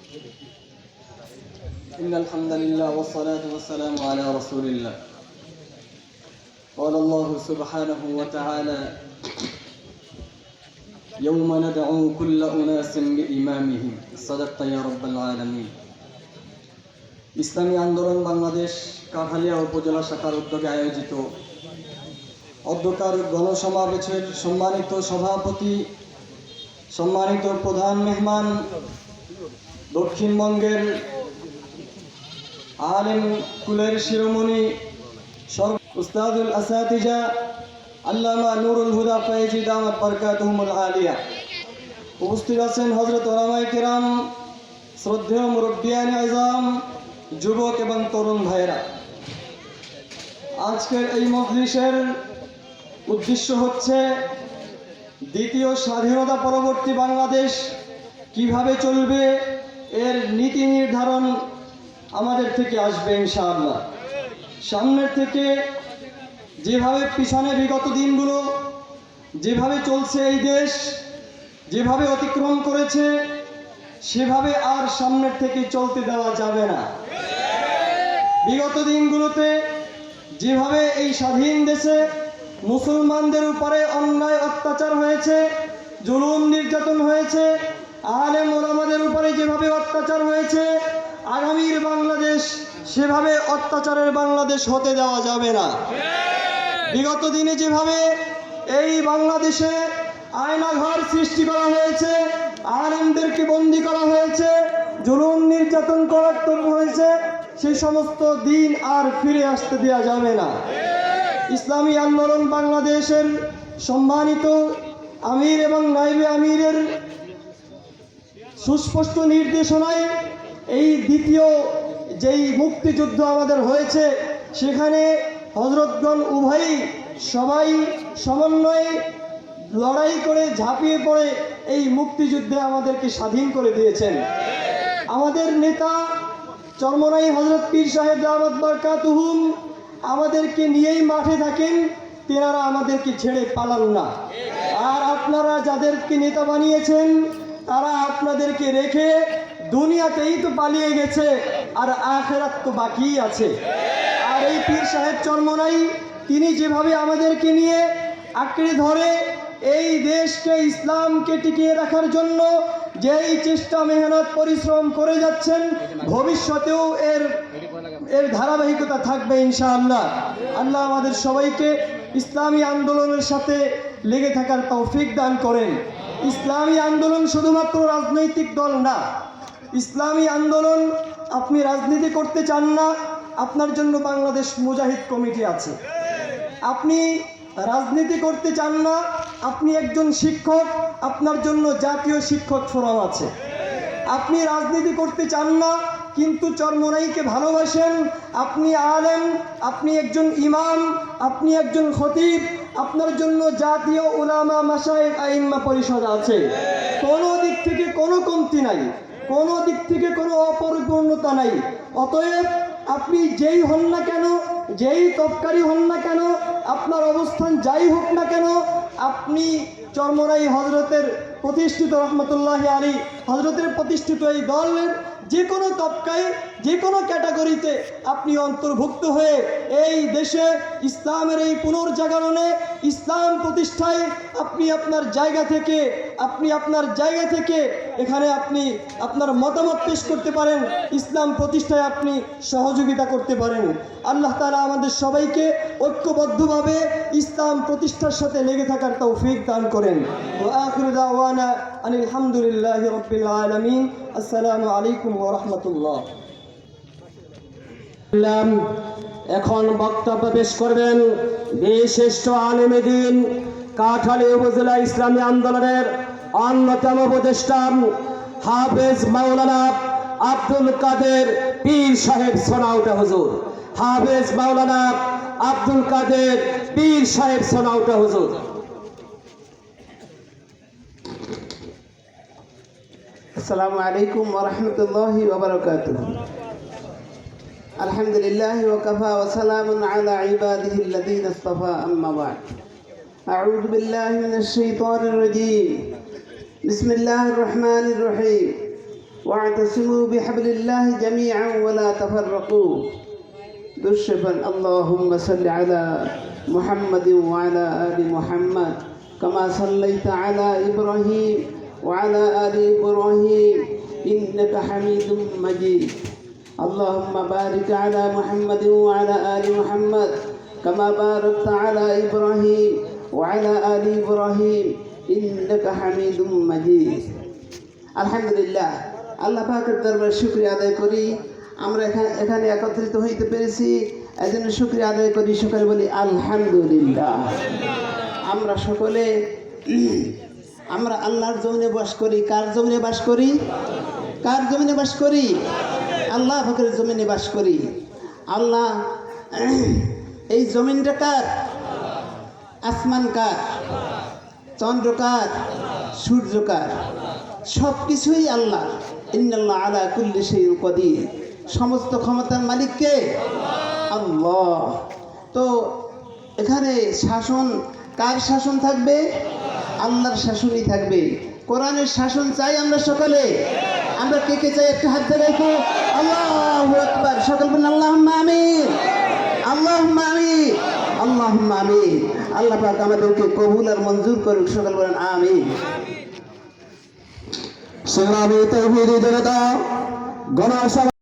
إن الحمد لله والصلاة والسلام على رسول الله. قال الله سبحانه وتعالى: يوم ندعو كل أناس بإمامهم صدقت يا رب العالمين. ইসলামী আন্দোলন বাংলাদেশ কাঠালিয়া উপজেলা শাখার উদ্যোগে আয়োজিত অধ্যকার গণসমাবেশের সম্মানিত সভাপতি, সম্মানিত প্রধান মেহমান, দক্ষিণবঙ্গের আলেম কুলের শিরোমণি উস্তাদুল আসাতিজা আল্লামা নুরুল হুদা ফয়েজি দামাত বরকাতুহুমুল আলিয়া, উপস্থিত আছেন হযরত উলামায়ে কেরাম, শ্রদ্ধেয় মুরব্বিয়ানে আযম, যুবক এবং তরুণ ভাইয়েরা। আজকের এই মজলিসের উদ্দেশ্য হচ্ছে দ্বিতীয় স্বাধীনতা পরবর্তী বাংলাদেশ কিভাবে চলবে এর নীতি নির্ধারণ আমাদের থেকে আসবে ইনশাআল্লাহ। সামনের থেকে যেভাবে পিছনে বিগত দিনগুলো যেভাবে চলছে, এই দেশ যেভাবে অতিক্রম করেছে সেভাবে আর সামনের থেকে চলতে দেওয়া যাবে না। বিগত দিনগুলোতে যেভাবে এই স্বাধীন দেশে মুসলমানদের উপরে অন্যায় অত্যাচার হয়েছে, জুলুম নির্যাতন হয়েছে, আলেম ওলামাদের উপরে যেভাবে অত্যাচার হয়েছে, আগামীর বাংলাদেশ সেভাবে অত্যাচারের বাংলাদেশ হতে দেওয়া যাবে না। বিগত দিনে যেভাবে এই বাংলাদেশে আয়নাঘর সৃষ্টি করা হয়েছে, আলেমদেরকে বন্দী করা হয়েছে, জুলুম নির্যাতন করা হয়েছে, সেই সমস্ত দিন আর ফিরে আসতে দেওয়া যাবে না। ইসলামী আন্দোলন বাংলাদেশের সম্মানিত আমির এবং নায়েবে আমিরের সুস্পষ্ট নির্দেশনায় এই দ্বিতীয় যেই মুক্তিযুদ্ধ আমাদের হয়েছে, সেখানে হযরতগণ উভয়ই সবাই সমন্বয়ে লড়াই করে ঝাঁপিয়ে পড়ে এই মুক্তিযুদ্ধে আমাদেরকে স্বাধীন করে দিয়েছেন। আমাদের নেতা চরমনাই হযরত পীর সাহেব দামাত বরকাতুহুম আমাদেরকে নিয়েই মাঠে থাকেন, তেনারা আমাদেরকে ছেড়ে পালান না। আর আপনারা যাদেরকে নেতা বানিয়েছেন তারা আপনাদেরকে রেখে দুনিয়াতেই তো পালিয়ে গেছে, আর আখিরাত তো বাকিই আছে। আর এই পীর সাহেব চরমনাই তিনি যেভাবে আমাদেরকে নিয়ে আঁকড়ে ধরে এই দেশকে, ইসলামকে টিকিয়ে রাখার জন্য যেই চেষ্টা মেহনত পরিশ্রম করে যাচ্ছেন, ভবিষ্যতেও এর ধারাবাহিকতা থাকবে ইনশাআল্লাহ। আল্লাহ আমাদের সবাইকে ইসলামী আন্দোলনের সাথে লেগে থাকার তৌফিক দান করেন। ইসলামী আন্দোলন শুধুমাত্র রাজনৈতিক দল না। ইসলামী আন্দোলন, আপনি রাজনীতি করতে চান না, আপনার জন্য বাংলাদেশ মুজাহিদ কমিটি আছে। আপনি রাজনীতি করতে চান না, আপনি একজন শিক্ষক, আপনার জন্য জাতীয় শিক্ষক ফোরাম আছে। আপনি রাজনীতি করতে চান না কিন্তু চরমনাইকে ভালোবাসেন, আপনি আলেম, আপনি একজন ইমাম, আপনি একজন খতিব, আপনার জন্য জাতীয় উলামা মাশায়েখ আইম্মা পরিষদ আছে। কোনো দিক থেকে কোনো কমতি নাই, কোনো দিক থেকে কোনো অপরিপূর্ণতা নাই। অতএব আপনি যেই হন না কেন, যেই তফকারি হন না কেন, আপনার অবস্থান যাই হোক না কেন, আপনি চরমনাই হযরতের প্রতিষ্ঠিত রহমতুল্লাহ আলী হযরতের প্রতিষ্ঠিত এই দলের যে কোনো তবকায়, যে কোনো ক্যাটাগরিতে আপনি অন্তর্ভুক্ত হয়ে এই দেশে ইসলামের এই পুনর্জাগরণে, ইসলাম প্রতিষ্ঠায় আপনি আপনার জায়গা থেকে এখানে আপনি আপনার মতামত পেশ করতে পারেন, ইসলাম প্রতিষ্ঠায় আপনি সহযোগিতা করতে পারেন। আল্লাহ তাআলা আমাদের সবাইকে ঐক্যবদ্ধভাবে ইসলাম প্রতিষ্ঠার সাথে লেগে থাকার তৌফিক দান করেন। ওয়া আখিরু দাওয়ানা আনিল হামদুলিল্লাহি রাব্বিল আলামিন। আসসালামু আলাইকুম ওয়া রাহমাতুল্লাহ। এখন বক্তব্য পেশ করবেন বিশিষ্ট আলেমে দ্বীন, কাঠালিয়া উপজেলা ইসলামী আন্দোলনের অন্যতম উপদেষ্টা হাফেজ মাওলানা আব্দুল কাদের পীর সাহেব সোনাউটা হুজুর। হাফেজ মাওলানা আব্দুল কাদের পীর সাহেব সোনাউটা হুজুর। আসসালামু আলাইকুম ওয়া রাহমাতুল্লাহি ওয়া বারাকাতুহু। আলহামদুলিল্লাহি ওয়া কাফা ওয়া সালামুন আলা ইবাদিহিল্লাযীনা ইসতাফা, আম্মা বা'দ। আউযু বিল্লাহি মিনাশ শাইতানির রাজীম। বিসমিল্লাহির রহমানির রহিম। واعتصموا بحبل الله جميعا ولا تفرقوا دشفا اللهم صل على محمد وعلى آل محمد كما صليت على إبراهيم وعلى آل إبراهيم إنك حميد مجيد اللهم بارك على محمد وعلى آل محمد كما باركت على إبراهيم وعلى آل إبراهيم إنك حميد مجيد আলহামদুলিল্লাহ আল্লাহ পাকের দরবারে শুকরিয়া আদায় করি আমরা এখানে একত্রিত হইতে পেরেছি এজন্য শুকরিয়া আদায় করি সকলে বলি আলহামদুলিল্লাহ আমরা সকলে আমরা আল্লাহর জমিনে বাস করি কার জমিনে বাস করি কার জমিনে বাস করি আল্লাহ পাকের জমিনে বাস করি আল্লাহ এই জমিনটা কার আসমান কার চন্দ্র কার সূর্য কার সব কিছুই আল্লাহ ইন্নাল্লাহ আলা কুল্লি শাইইন কাদির সমস্ত ক্ষমতার মালিক কে আল্লাহ তো এখানে শাসন কার শাসন থাকবে আল্লাহর শাসনই থাকবে কোরআনের শাসন চাই আমরা সকলে আমরা কে কে চাই একটা হাত দেখাই আল্লাহু আকবার সকল বলেন আল্লাহুম্মা আমিন আল্লাহুম্মা আমিন আল্লাহুম্মা আমিন আল্লাহ পাক আমাদেরকে কবুল আর মঞ্জুর করুক সকল বলেন আমিন সংগ্রামী তৌহিদি জনতা গণসভা